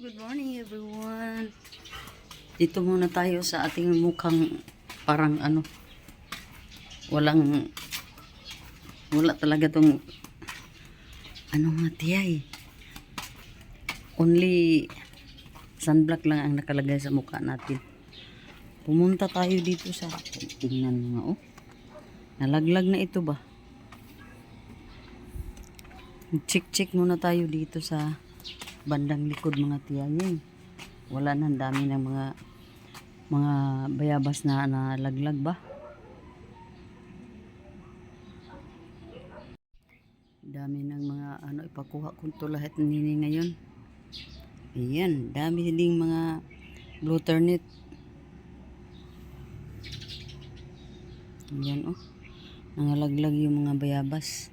Good morning everyone. Dito muna tayo sa ating mukhang parang wala talaga tong nga tiyay. Only sunblock lang ang nakalagay sa mukha natin. Pumunta tayo dito sa, tingnan mo nga nalaglag na ito ba? Check muna tayo dito sa bandang likod mga tiyay. Wala nang dami ng mga bayabas na nalaglag ba? Dami ng mga ipakuha ko to lahat nini ngayon. Ayan, dami ding mga blue turnip. Ayan nangalaglag yung mga bayabas.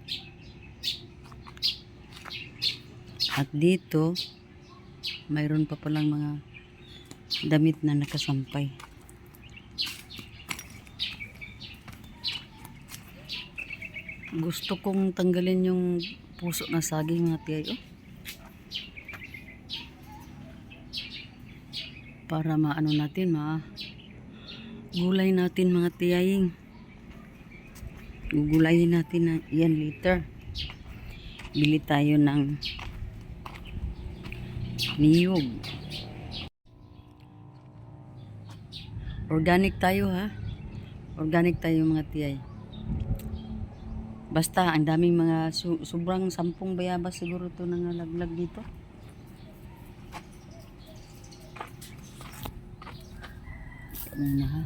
At dito, mayroon pa palang mga damit na nakasampay. Gusto kong tanggalin yung puso na saging mga tiyay. Para maano natin, gulay natin mga tiyaying. Gugulayin natin na yan liter. Bili tayo ng niyog. Organic tayo Organic tayo mga tiyay. Basta ang daming mga sobrang 10 bayabas siguro to nangalaglag dito. Muna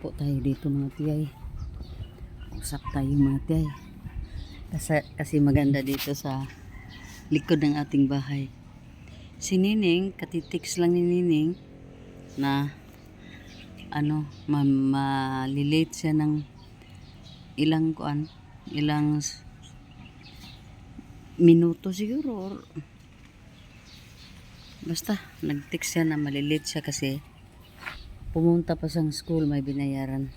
po tayo dito mga tiyay. Usap tayo mga tiyay. Kasi maganda dito sa likod ng ating bahay. Si Nining, katitiks lang ni Nining na malilate siya ng ilang minuto siguro, or basta nag-text siya na malilate siya kasi pumunta pa sa school, may binayaran.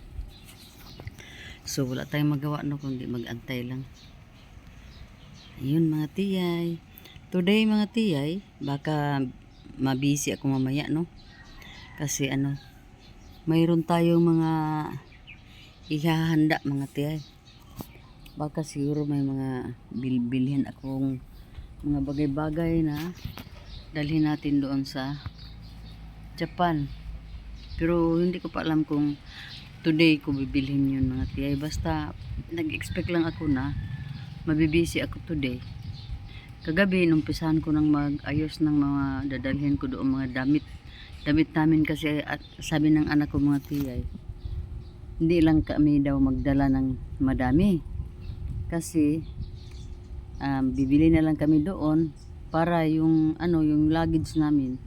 So wala tayong magawa kundi mag-antay lang. Ayun mga tiyay. Today mga tiyay, baka mabisi ako mamaya kasi mayroon tayong mga ihahanda mga tiyay. Baka siguro may mga bilhin akong mga bagay-bagay na dalhin natin doon sa Japan. Pero hindi ko pa alam kung today ko bibilhin yun mga tiyay. Basta nag-expect lang ako na mabibisi ako today. Kagabi numpisahan ko nang mag-ayos ng mga dadalhin ko doon mga damit namin kasi at sabi ng anak ko mga tiyay, hindi lang kami daw magdala ng madami kasi bibili na lang kami doon para yung luggage namin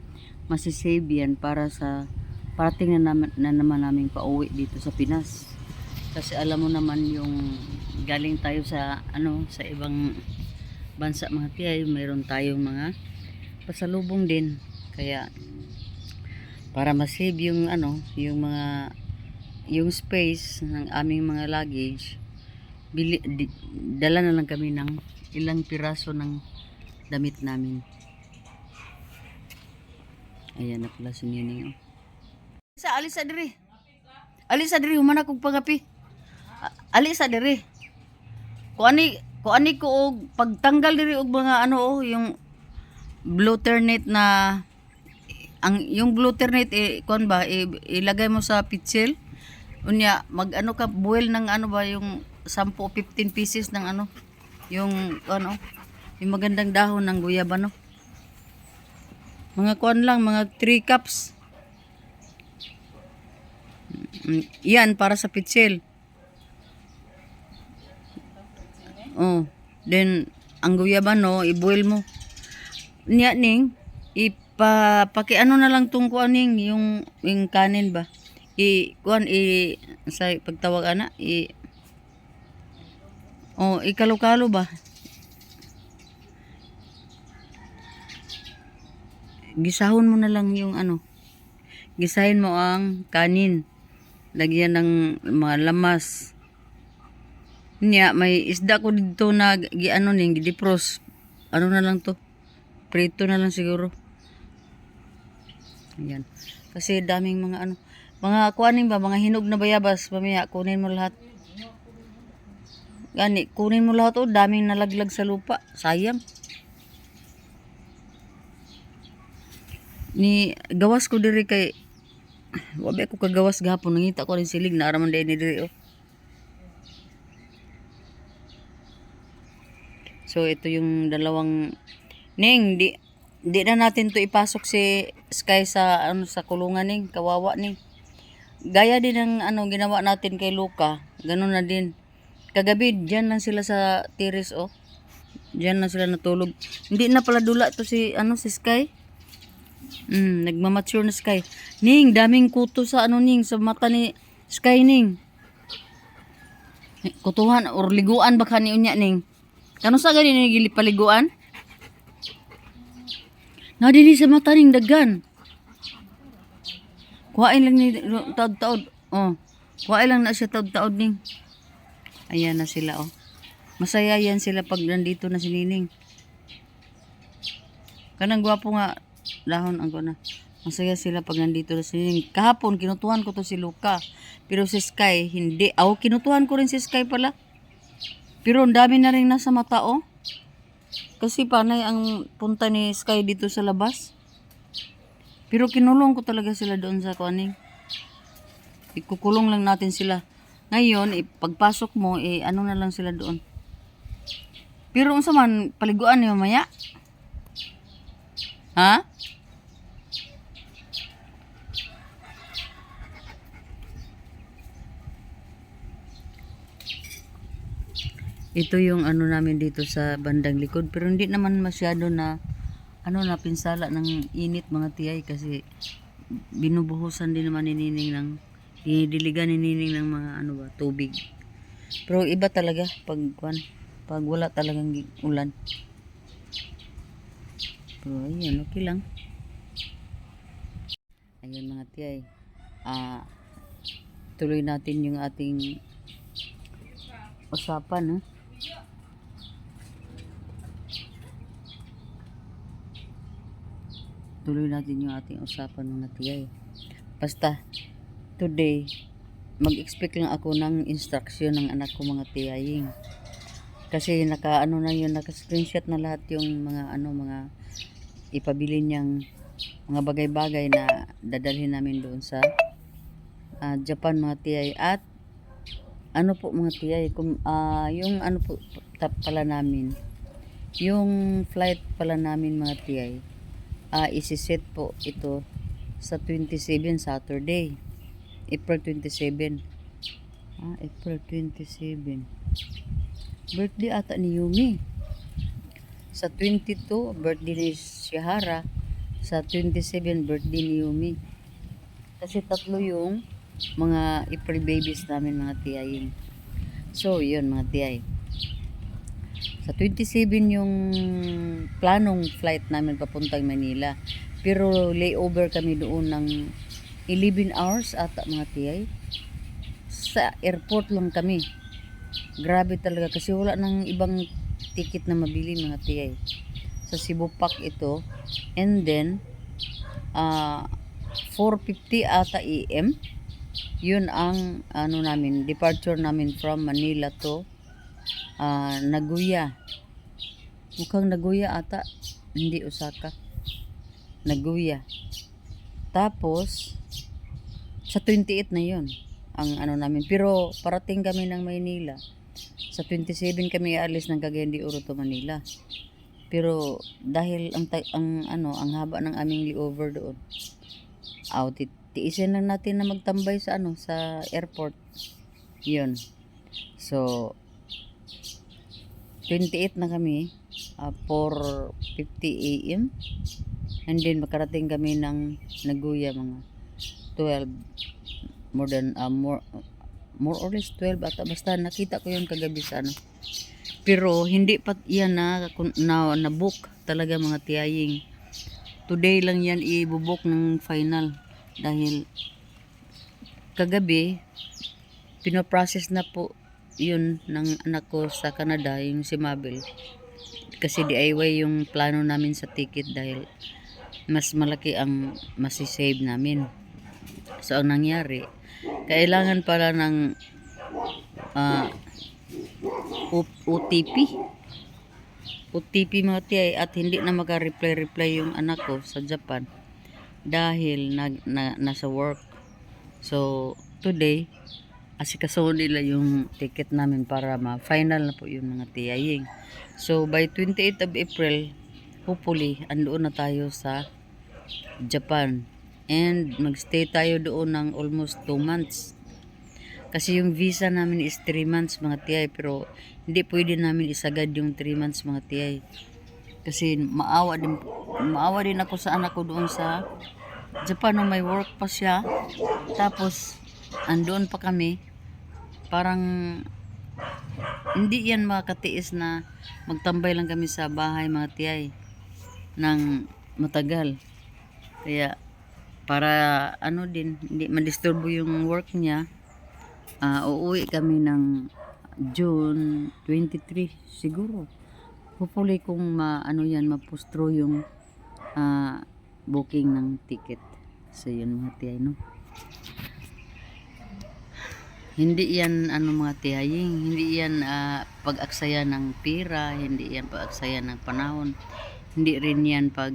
masisave yan para sa parating na naman namin pauwi dito sa Pinas. Kasi alam mo naman yung galing tayo sa sa ibang bansa mga tiyay, mayroon tayong mga pasalubong din. Kaya para ma-save yung yung space ng aming mga luggage, dala na lang kami ng ilang piraso ng damit namin. Ayan na pala si Nining. Alis sa diri humana kog pangapi. Alis sa diri. Kuani ko og pagtanggal diri og mga yung blue turnip na yung blue turnip kuan ba ilagay mo sa pitsil. Unya ka boil ng yung 10 o 15 pieces ng yung yung magandang dahon ng guyaba Mga kuan lang, mga 3 cups. Yan para sa pitsil. Then ang guyaba i-boil mo. Niya ning paki na lang tong kuan ning yung kanin ba. Sa pagtawag ikalo-kalo ba. gisahon mo na lang yung ano, gisahin mo ang kanin. Lagyan ng mga lamas. Nya, may isda ko dito na giano ning gidipros. Ano na lang to? Prito na lang siguro. Ayan. Kasi daming mga ano, mga kuaning ba, mga hinog na bayabas, mamaya kunin mo lahat. Gani, kunin mo lahat, oh, daming nalaglag sa lupa. Sayang. Ni gawas ko diri kay wabi ako kagawas gahapon, nangita ko rin silig na araman din ni diri, oh. So ito yung dalawang ning di na natin to ipasok si Sky sa ano sa kulungan ning kawawa ning. Gaya din ng ano ginawa natin kay Luca, ganun na din. Kagabi diyan lang sila sa terrace, oh. Diyan lang sila natulog. Hindi na pala dula to si ano si Sky. Nagmamature na Sky. Ning daming kuto sa ano ning sa mata ni Sky ning. Kutuhan or liguan ba kani unya ning? Kano sa gani ni gilipaliguan? Na dili sa mata ning daghan. Kuhain lang ni taod-taod. Oh. Kuhain lang na siya taod-taod ning. Ayan na sila, oh. Masaya yan sila pag nandito na si Nining. Kanang gwapo nga dahon ang na. Masaya sila pag nandito na si Nining. Kahapon kinutuhan ko to si Luca. Pero si Sky hindi. Aw, kinutuhan ko rin si Sky pala. Pero ang dami na rin nasa mata, oh. Kasi panay ang punta ni Sky dito sa labas. Pero kinulong ko talaga sila doon sa kuaning. Ikukulong lang natin sila. Ngayon, pagpasok mo, ano na lang sila doon. Pero unsa man, paliguan niyo maya? Ha? Ito yung ano namin dito sa bandang likod. Pero hindi naman masyado na ano na pinsala ng init mga tiyay kasi binubuhusan din naman ni Nining ng dinidiligan ni Nining ng mga ano ba, tubig. Pero iba talaga pag wala talagang ulan. Pero ayan, okay lang. Ayan mga tiyay. Tuloy natin yung ating usapan, ha? Tuloy natin yung ating usapan mga tiyay. Basta, today, mag-expect lang ako ng instruction ng anak ko mga tiyaying. Kasi naka-ano na yun, naka-screenshot na lahat yung mga ano, mga ipabili niyang mga bagay-bagay na dadalhin namin doon sa Japan mga tiyay. At ano po mga tiyay, yung ano po pala namin, yung flight pala namin mga tiyay, isiset po ito sa 27 Saturday, April 27. April 27. Birthday ata ni Yumi. Sa 22, birthday ni Shihara. Sa 27, birthday ni Yumi. Kasi tatlo yung mga April babies namin mga tiyaying. So, yun mga tiyay. Sa 27 yung planong flight namin papuntang Manila. Pero layover kami doon ng 11 hours ata mga tiyay. Sa airport lang kami. Grabe talaga kasi wala nang ibang ticket na mabili mga tiyay. Sa Cebu Park ito. And then 4:50 ata AM. Yun ang ano namin, departure namin from Manila to Nagoya. Mukhang Nagoya ata, hindi Osaka. Nagoya. Tapos sa 28 na yun ang ano namin. Pero parating kami ng Maynila. Sa 27 kami aalis ng Cagayan de Oro to Manila. Pero dahil ang haba ng aming layover doon. Tiisin lang natin na magtambay sa sa airport. 'Yun. So 28 na kami, 4:50 AM. And then makarating kami ng Nagoya mga 12, more or less 12 ata, basta nakita ko yung kagabi sa pero hindi pa yan na book talaga mga tiyaying. today lang yan ibubok ng final dahil kagabi pinoprocess na po yun ng anak ko sa Canada, yung si Mabel, kasi DIY yung plano namin sa ticket dahil mas malaki ang masisave namin. So ang nangyari, kailangan pala ng OTP mga tiyay, at hindi na maka-reply yung anak ko sa Japan dahil nasa work. So today asikaso nila yung ticket namin para ma-final na po yung mga tiyaying. So by 28th of April, hopefully andoon na tayo sa Japan and magstay tayo doon ng almost 2 months. Kasi yung visa namin is 3 months mga tiyay, pero hindi pwede namin isagad yung 3 months mga tiyay. Kasi maawa din ako sa anak ko doon sa Japan nung may work pa siya. Tapos andoon pa kami. Parang hindi yan makatiis na magtambay lang kami sa bahay mga tiyay ng matagal. Kaya para din hindi madisturbo yung work niya, uuwi kami ng June 23 siguro. Hopefully kung mapustro yung booking ng ticket. So yun mga tiyay, no? Hindi yan mga tiyaying, hindi yan pag-aksaya ng pera, hindi yan pag-aksaya ng panahon, hindi rin yan pag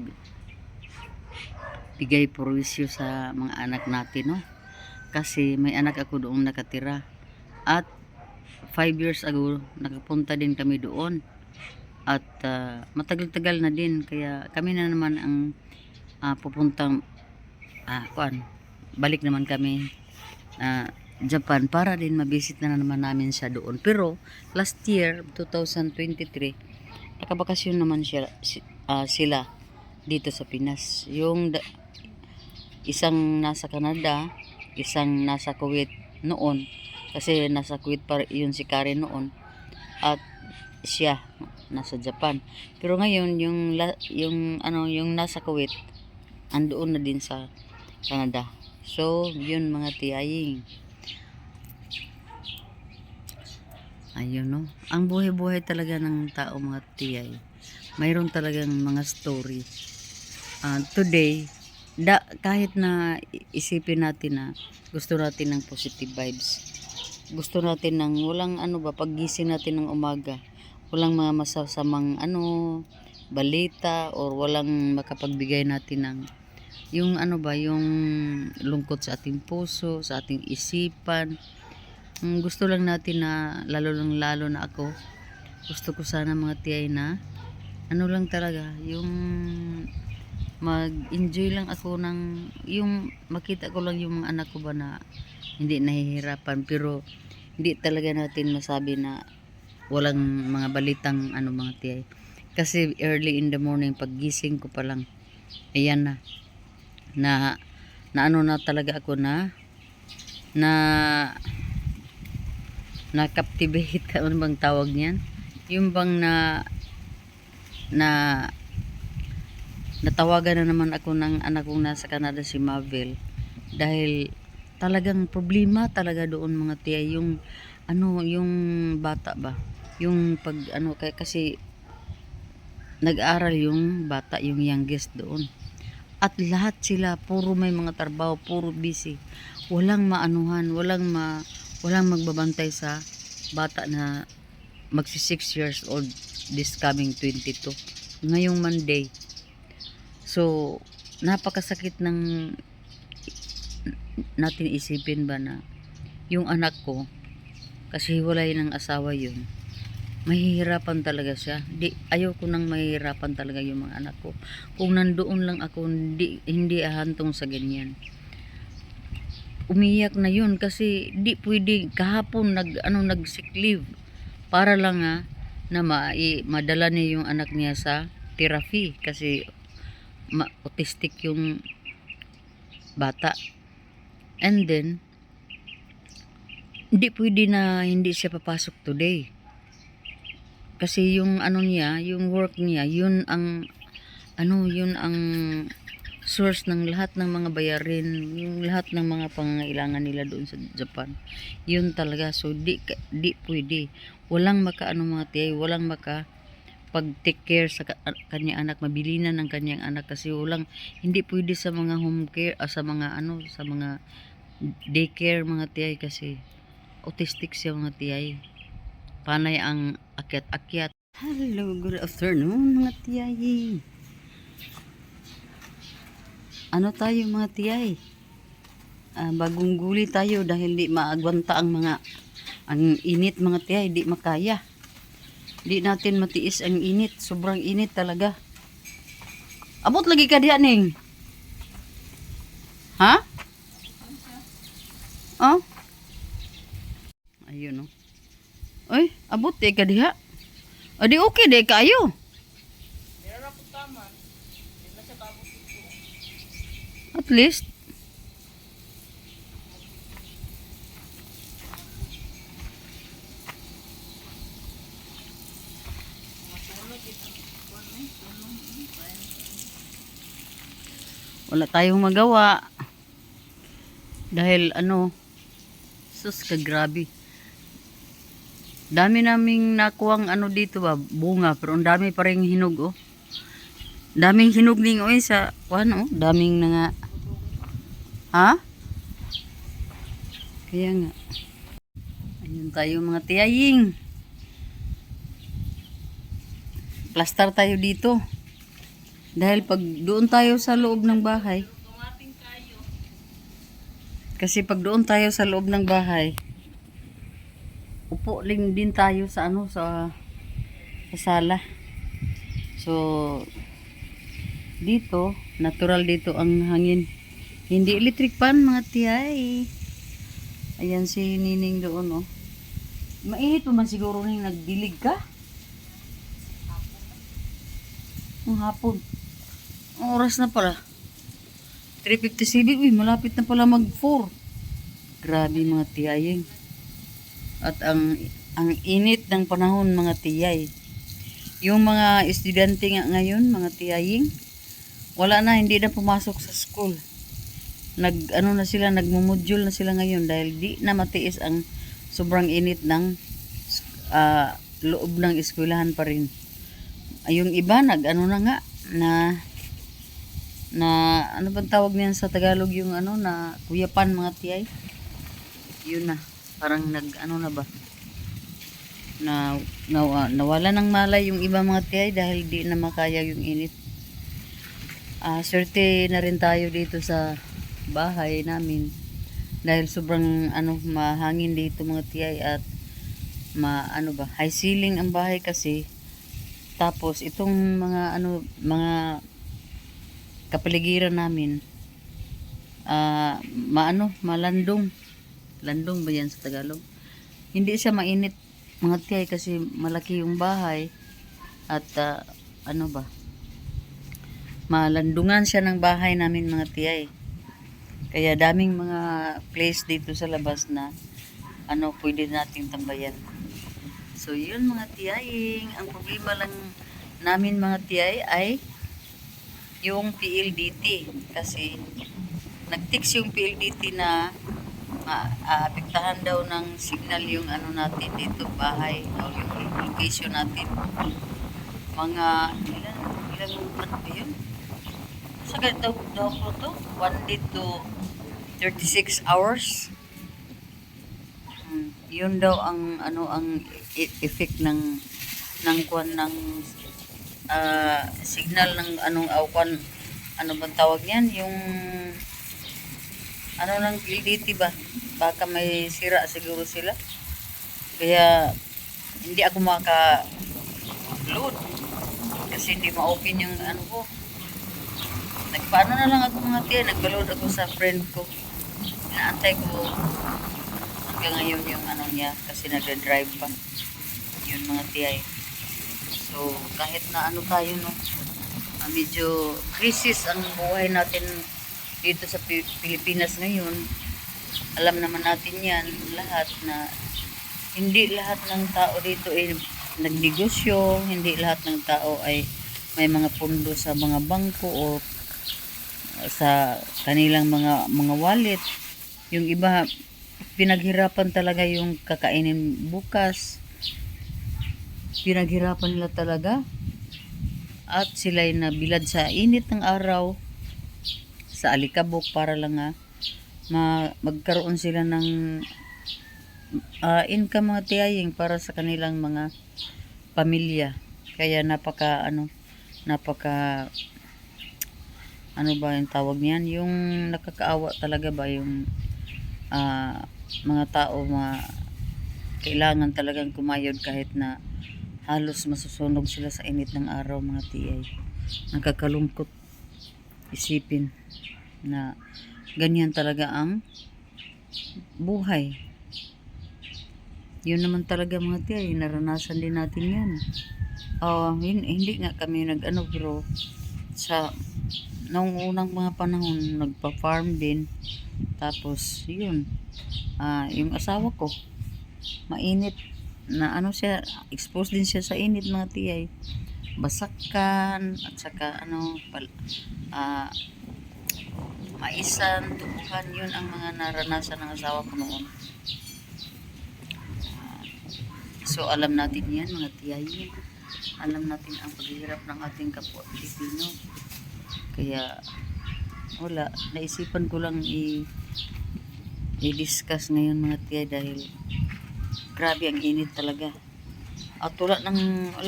bigay porwisyo sa mga anak natin, no? Kasi may anak ako doong nakatira at 5 years ago nakapunta din kami doon at matagal-tagal na din, kaya kami na naman ang pupuntang balik naman kami Japan para din mabisit na naman namin siya doon. Pero last year 2023 nakabakasyon naman sila dito sa Pinas. Yung isang nasa Canada, isang nasa Kuwait noon, kasi nasa Kuwait pa yun si Karen noon, at siya nasa Japan. Pero ngayon yung nasa Kuwait andoon na din sa Canada. So yun mga tiyaying. Ayun, no? Ang buhay-buhay talaga ng tao mga tiyay. Mayroon talagang mga story. Today, kahit na isipin natin na gusto natin ng positive vibes. Gusto natin ng walang paggising natin ng umaga. Walang mga masasamang balita or walang makapagbigay natin ng yung yung lungkot sa ating puso, sa ating isipan. Gusto lang natin na lalo na ako, gusto ko sana mga tiyay na lang talaga yung mag-enjoy lang ako ng yung makita ko lang yung mga anak ko ba na hindi nahihirapan, pero hindi talaga natin masabi na walang mga balitang mga tiyay. Kasi early in the morning paggising ko pa lang, ayan na na talaga ako na captivate ano bang tawag niyan, yung bang natawagan na naman ako ng anak kong nasa Canada, si Mabel, dahil talagang problema talaga doon mga tiya, yung yung bata ba, yung kasi nag-aral yung bata, yung youngest doon, at lahat sila puro may mga trabaho, puro busy, walang walang magbabantay sa bata na magsi 6 years old this coming 22 ngayong Monday. So napakasakit ng natin isipin ba na yung anak ko, kasi hiwalay ng asawa yun, mahihirapan talaga siya. Ayaw ko nang mahihirapan talaga yung mga anak ko. Kung nandoon lang ako, hindi ahantong sa ganyan. Umiyak na yun kasi di pwede. Kahapon nag sick leave para lang na madala niya yung anak niya sa therapy kasi autistic yung bata. And then hindi pwede na hindi siya papasok today kasi yung niya, yung work niya, yun ang source ng lahat ng mga bayarin, yung lahat ng mga pangangailangan nila doon sa Japan. Yun talaga. So di pwede. Walang makaano mga tiyay, walang maka pag take care sa kanyang anak, mabilinan ng kanyang anak kasi hindi pwede sa mga home care, sa mga sa mga daycare mga tiyay kasi autistic siya mga tiyay. Panay ang akyat-akyat. Hello, good afternoon mga tiyay. Ano tayo mga tiyay? Bagong guli tayo dahil di maagwanta ang init mga tiyay, di makaya. Di natin matiis ang init, sobrang init talaga. Abot lagi ka diyan ning. Ha? Oh? Ayun oh. Oy, abot ka diha. Adi okay de kayo. At least wala tayong magawa dahil sus ka grabe, dami naming nakuwang dito ba bunga pero ang dami pa ring hinog oh, daming hinog ning oy sa daming na nga ha, kaya nga ayun tayo mga tiyaying, plaster tayo dito. Dahil pag doon tayo sa loob ng bahay, kasi pag doon tayo sa loob ng bahay, upo din tayo sa sa sala. So dito, natural dito ang hangin. Hindi electric fan mga tiyay. Ayan si Nining doon oh. Mainit pa man siguro ning nagdilig ka. Ang hapon. Ang oras na pala 3:57. Uy, malapit na pala mag 4. Grabe mga tiyaying. At ang init ng panahon mga tiyay. Yung mga estudyante nga ngayon mga tiyaying, wala na, hindi na pumasok sa school. Na sila, nagmo-module na sila ngayon dahil di na matiis ang sobrang init ng loob ng eskwelahan pa rin. Yung iba na nga na ano bang tawag niyan sa Tagalog, yung na kuyapan mga tiyay. Yun na, parang na ba nawala ng malay yung iba mga tiyay dahil di na makaya yung init. Swerte na rin tayo dito sa bahay namin dahil sobrang mahangin dito mga tiyay at high ceiling ang bahay kasi. Tapos itong mga kapaligiran namin malandong. Landong ba yan sa Tagalog? Hindi siya mainit mga tiyay kasi malaki yung bahay at malandungan siya ng bahay namin mga tiyay. Kaya daming mga place dito sa labas na pwede nating tambayan. So yun mga tiyaying, ang problema lang namin mga tiyay ay yung PLDT kasi nag-text yung PLDT na apektahan daw ng signal yung natin dito bahay o yung location natin. Mga ilan ba yun? Sa ganito daw po to 1 day to 36 hours. Yun daw ang ang effect ng signal ng bang tawag niyan, yung ng PLDT ba, baka may sira siguro sila kaya hindi ako maka-load kasi hindi ma-open yung ko. Nagpaano na lang ako mga tiyan, nagpa-load ako sa friend ko, inaantay ko hanggang ngayon yung niya kasi nagda-drive pa yun mga tiyay. So kahit na tayo medyo crisis ang buhay natin dito sa Pilipinas ngayon, alam naman natin yan lahat na hindi lahat ng tao dito ay nagnegosyo, hindi lahat ng tao ay may mga pundo sa mga bangko o sa kanilang mga wallet. Yung iba pinaghirapan talaga yung kakainin bukas. Pinaghirapan nila talaga at sila'y nabilad sa init ng araw sa alikabok para lang magkaroon sila ng income mga tiyaying para sa kanilang mga pamilya. Kaya napaka ano ba yung tawag niyan, yung nakakaawa talaga ba yung mga tao kailangan talagang kumayod kahit na halos masusunog sila sa init ng araw mga tiyay. Nakakalungkot isipin na ganyan talaga ang buhay. Yun naman talaga mga tiyay, naranasan din natin yan. Hindi nga kami pero sa noong unang mga panahon nagpa-farm din. Tapos yun, yung asawa ko mainit na siya, exposed din siya sa init mga tiyay. Basakan at saka maisan, tubuhan, yun ang mga naranasan ng asawa ko noon. So alam natin yan mga tiyay. Alam natin ang paghihirap ng ating kapwa Pilipino. Kaya wala, naisipan ko lang i-discuss ngayon mga tiyay dahil grabe ang init talaga. At wala nang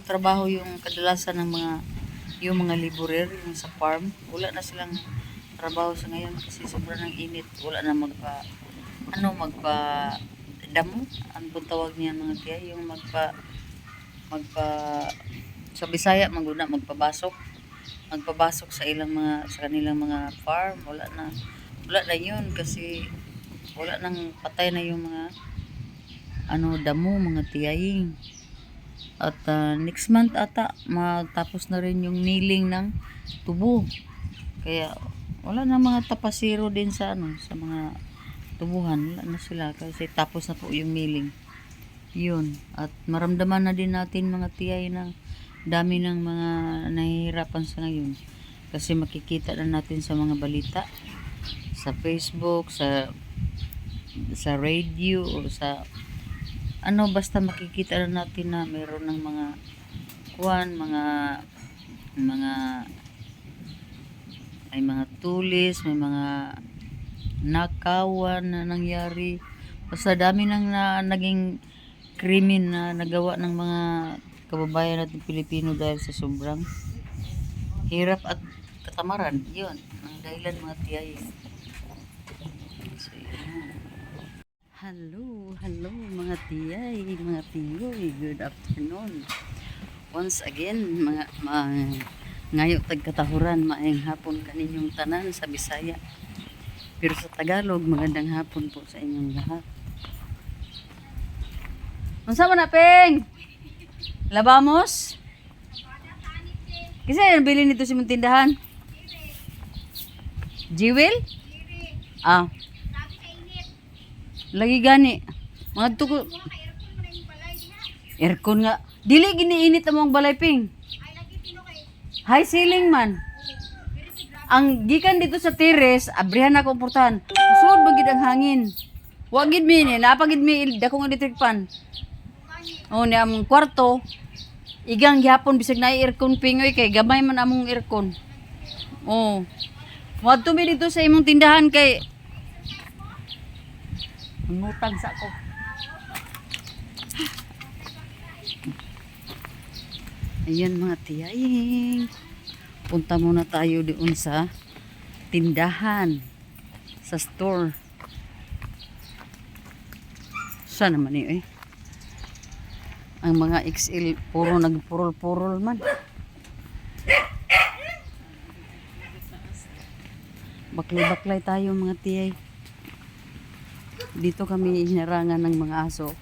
trabaho yung kadalasan ng yung mga laborer yung sa farm. Wala na silang trabaho sa ngayon kasi sobrang ng init. Wala na magpa damo, ang tawag niya mga tiyay, yung sa Bisaya magpabasok sa kanilang mga farm. Wala na yun kasi wala nang patay na yung mga damo mga tiyaying. At next month ata matapos na rin yung kneeling ng tubo. Kaya wala na mga tapasiro din sa mga tubuhan. Wala na sila kasi tapos na po yung kneeling. Yun. At maramdaman na din natin mga tiyay na dami ng mga nahihirapan sa ngayon. Kasi makikita na natin sa mga balita, sa Facebook, sa radio, o sa basta makikita na natin na mayroon ng mga mga tulis, may mga nakawan na nangyari. Basta dami naging krimen na nagawa ng mga kababayan natin Pilipino dahil sa sobrang hirap at katamaran. Yun ang dahilan mga tiyay. So, hello mga tiyay, mga tiyoy, good afternoon once again ngayo tagkatahuran, maayong hapon kaninyong tanan sa Bisaya, pero sa Tagalog magandang hapon po sa inyong lahat. Unsa man na peng labamos kasi nabili nito si mong tindahan Jewel lagi gani mga tuko aircon nga dili giniinit among balay ping high ceiling man ang gikan dito sa terrace abrihan ako portahan sud bagid ang hangin wa gid mi ni napagid mi dakong electric fan ni among kwarto igang gyapon bisag na aircon pingoy kay gamay man among aircon wadto mi dito sa imong tindahan kay ngutang sa ko. Ayan mga tiyaying. Punta muna tayo doon sa tindahan. Sa store. Saan naman yun Ang mga XL puro nagpurol-purol man. Baklay-baklay tayo mga tiyay. Dito kami hinarangan ng mga aso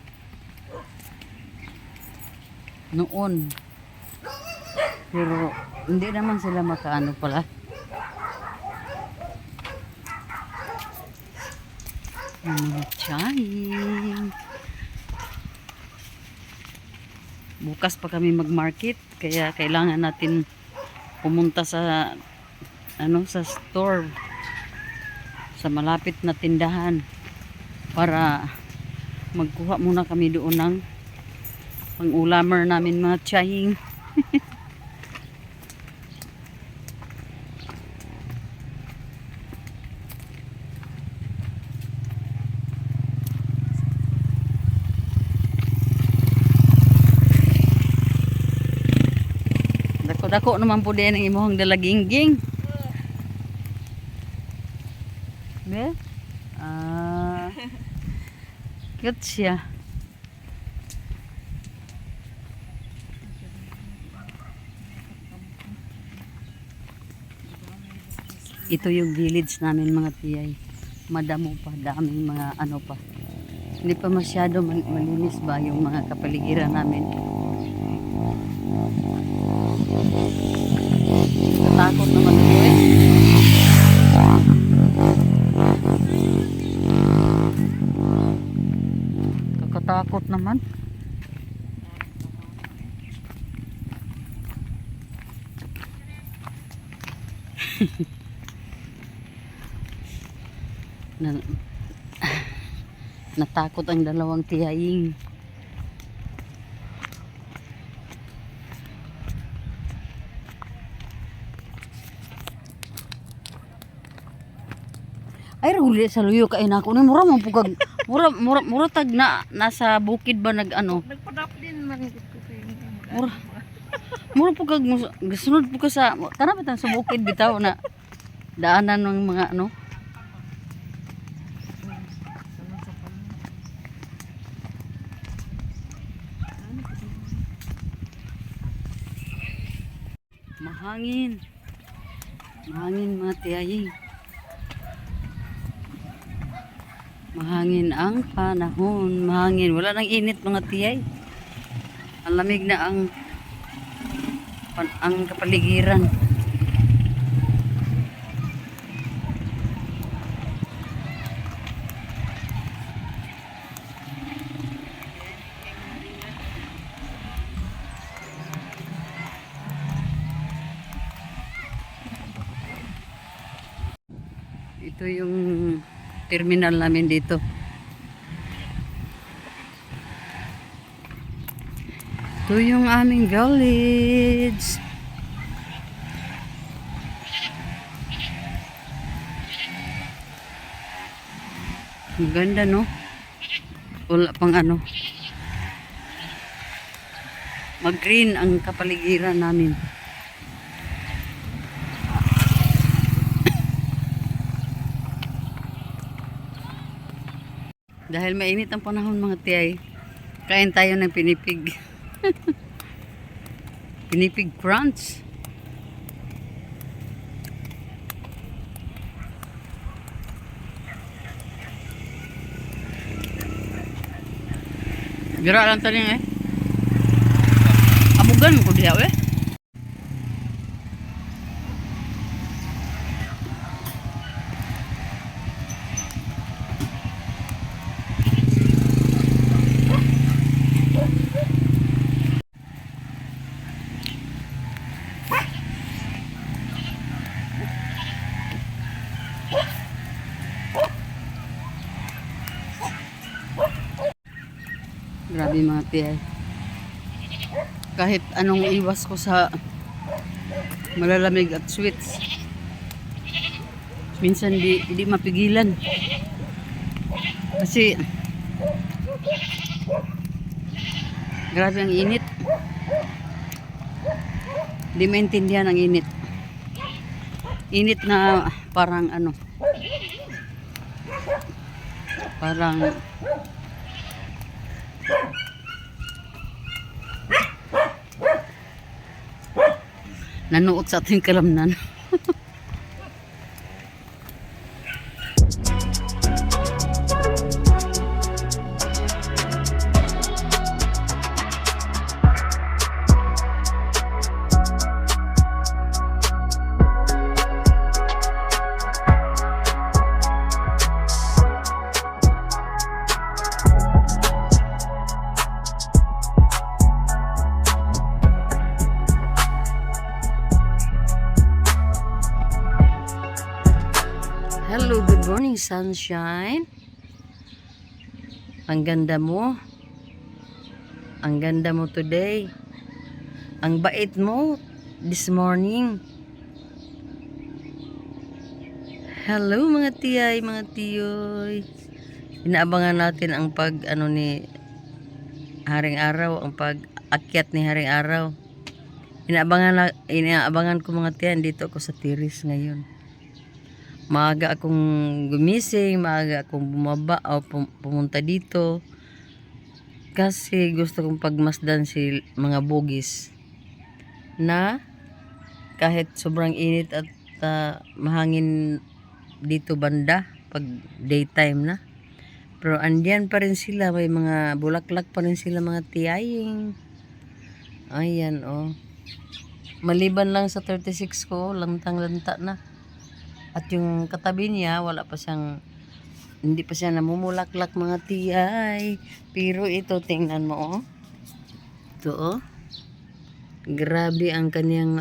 noon, pero hindi naman sila makaano pala. Mga tiyay, bukas pa kami mag-market kaya kailangan natin pumunta sa sa store, sa malapit na tindahan para magkuha muna kami doon ng pang-ulamer namin mga tiyahing. Dako naman po din ang imuhang dalagingging. Be? Cute siya. Ito yung village namin mga tiyay. Madamo pa, daming mga ano pa. Hindi pa masyado malinis ba yung mga kapaligiran namin. Takot naman ito eh. Kakatakot naman. Natakot ang dalawang tiyahing. Ay ruli sa luyo kay nako ni mura man pugag mura tag na nasa bukid ba nag-ano. Nagpadap din man ko kay. Mura pugag gisunod pug sa kana bitan sa bukid bitaw na daanan ng mga ano. Mahangin. Mahangin mga tiyahing. Mahangin ang panahon. Mahangin. Wala nang init mga tiyay. Ang lamig na ang kapaligiran. Ito yung terminal namin dito. Ito yung aming village. Ang ganda no? Wala pang ano. Mag-green ang kapaligiran namin. Dahil mainit ang panahon mga tiyay, kain tayo ng pinipig. Pinipig crunch. Gira lang tani eh. Amugan ko diha eh. Grabe mga tiyay. Kahit anong iwas ko sa malalamig at sweets, minsan di mapigilan. Kasi grabe ang init. Di maintindihan ang init. Init na parang ano, parang nanuot sa ating kalamnan. Hello, good morning, sunshine. Ang ganda mo. Ang ganda mo today. Ang bait mo this morning. Hello mga tiyay, mga tiyoy. Inaabangan natin ang ni Haring Araw, ang pag-akyat ni Haring Araw. Inaabangan ko mga tiyan, dito ako sa tiris ngayon. Maaga akong gumising, maaga akong bumaba o pumunta dito. Kasi gusto kong pagmasdan si mga bugis na kahit sobrang init at mahangin dito banda pag daytime na. Pero andyan pa rin sila, may mga bulaklak pa rin sila mga tiyaying. Ayan oh. Maliban lang sa 36 ko, lantang-lanta na. At yung katabi niya, hindi pa siya namumulaklak mga tiyay. Pero ito, tingnan mo oh. Ito oh. Grabe ang kaniyang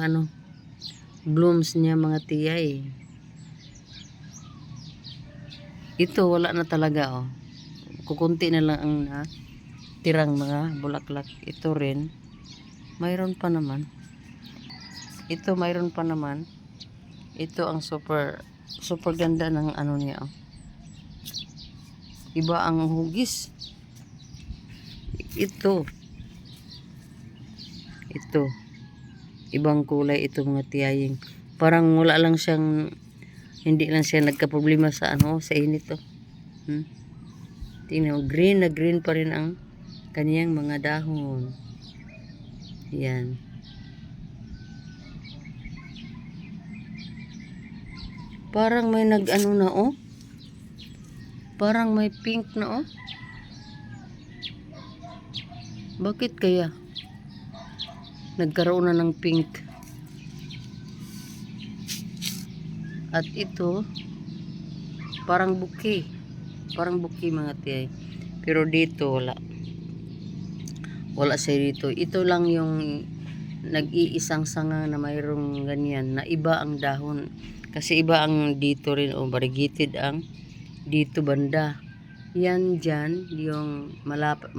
blooms niya mga tiyay. Ito, wala na talaga oh. Kukunti na lang ang tirang mga bulaklak. Ito rin. Mayroon pa naman. Ito, mayroon pa naman. Ito ang super ganda ng niya. Oh. Iba ang hugis. Ito. Ibang kulay ito mga tiyaying. Parang wala lang siyang, hindi lang siya nagka-problema sa sa init to. Tingnan mo, green na green pa rin ang kaniyang mga dahon. Yan. Parang may na oh. Parang may pink na oh. Bakit kaya? Nagkaroon na ng pink. At ito, parang bouquet. Parang bouquet mga tiyay. Pero dito wala. Wala siya dito. Ito lang yung nag-iisang sanga na mayroong ganyan. Na iba ang dahon. Kasi iba ang dito rin, variegated ang dito banda. Yan dyan, yung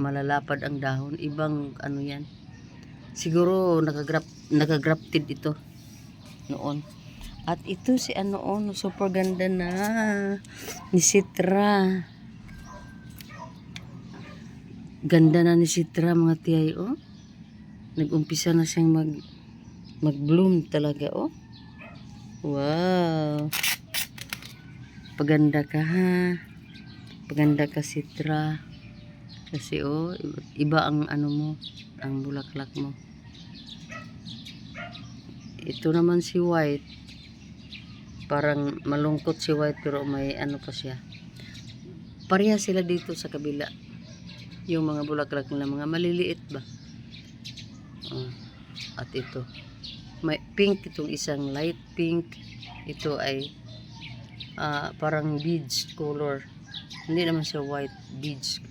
malalapad ang dahon. Ibang yan. Siguro nakagrafted ito noon. At ito si super ganda na ni Citra. Ganda na ni Citra mga tiyay oh. Nag-umpisa na siyang mag-bloom talaga oh. Wow. Paganda ka ha. Paganda ka Citra. Kasi oh, iba ang mo, ang bulaklak mo. Ito naman si White. Parang malungkot si White pero may pa siya. Pareha sila dito sa kabila. Yung mga bulaklak nila, mga maliliit ba? At ito. May pink itong isang light pink. Ito ay parang beige color. Hindi naman siya white, beige.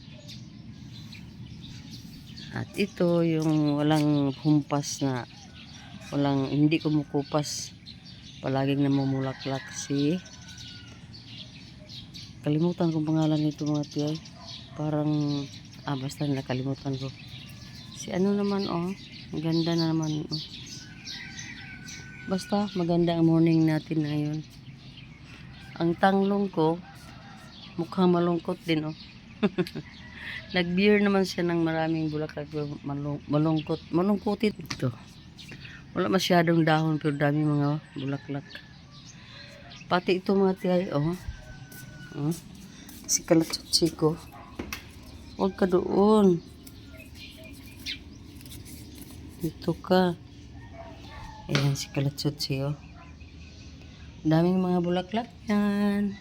At ito yung walang humpas na hindi kumukupas. Palaging namumulaklak kalimutan kong pangalan nito mga tiyay. Parang basta nakalimutan ko. Si naman oh. Ang ganda na naman oh. Basta maganda ang morning natin ngayon. Ang tanglong ko mukhang malungkot din oh. Nag-bear naman siya ng maraming bulaklak. Malungkotin ito. Wala masyadong dahon pero dami mga bulaklak. Pati ito mga tiyay oh. Si kalatsutsi ko. Huwag ka doon. Dito ka. Ayan si kalatsutsi oh. Daming mga bulaklak yan.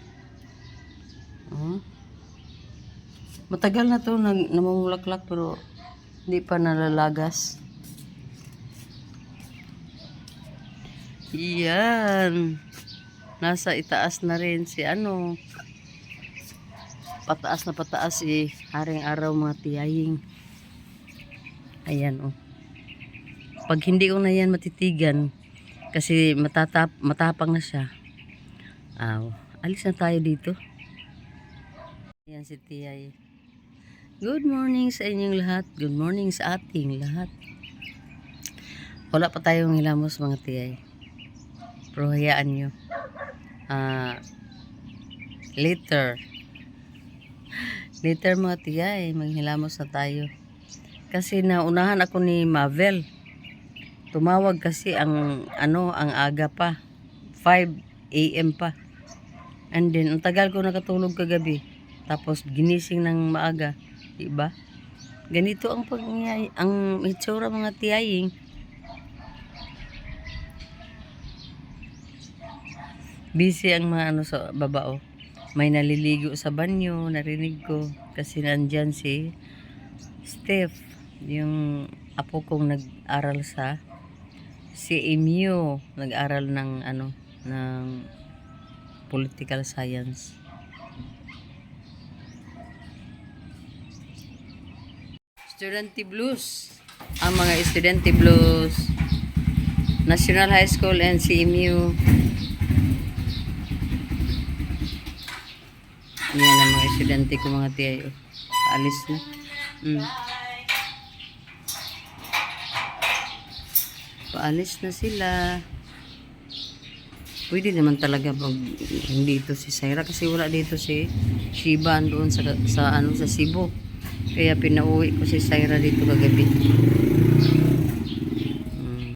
Matagal na to namumulaklak pero hindi pa nalalagas. Yan. Nasa itaas na rin si pataas na pataas Haring Araw mga tiyaying. Ayan oh. Pag hindi ko na yan matitigan kasi matapang na siya. Alis na tayo dito. Yan si Tiyay. Good morning sa inyong lahat. Good morning sa ating lahat. Wala pa tayong hilamos mga Tiyay. Pero hayaan nyo. Later mga Tiyay, manghilamos na tayo. Kasi naunahan ako ni Mavel. Tumawag kasi ang aga pa. 5 AM pa. And then, ang tagal ko nakatulog kagabi. Tapos, ginising ng maaga. Diba? Ganito ang itsura mga tiyaying. Busy ang mga sa baba, oh. May naliligo sa banyo, narinig ko. Kasi nandyan si Steph, yung apo kong nag-aral sa CMU, nag-aral ng ng political science. Estudyante Blues. Ang mga Estudyante Blues, National High School and CMU. Yan ang mga estudyante ko mga tiyayo. Paalis na. Paalis na sila. Pwede naman talaga pag hindi ito si Syra kasi wala dito si Shiba doon sa Cebu. Kaya pinauwi ko si Syra dito kagabi.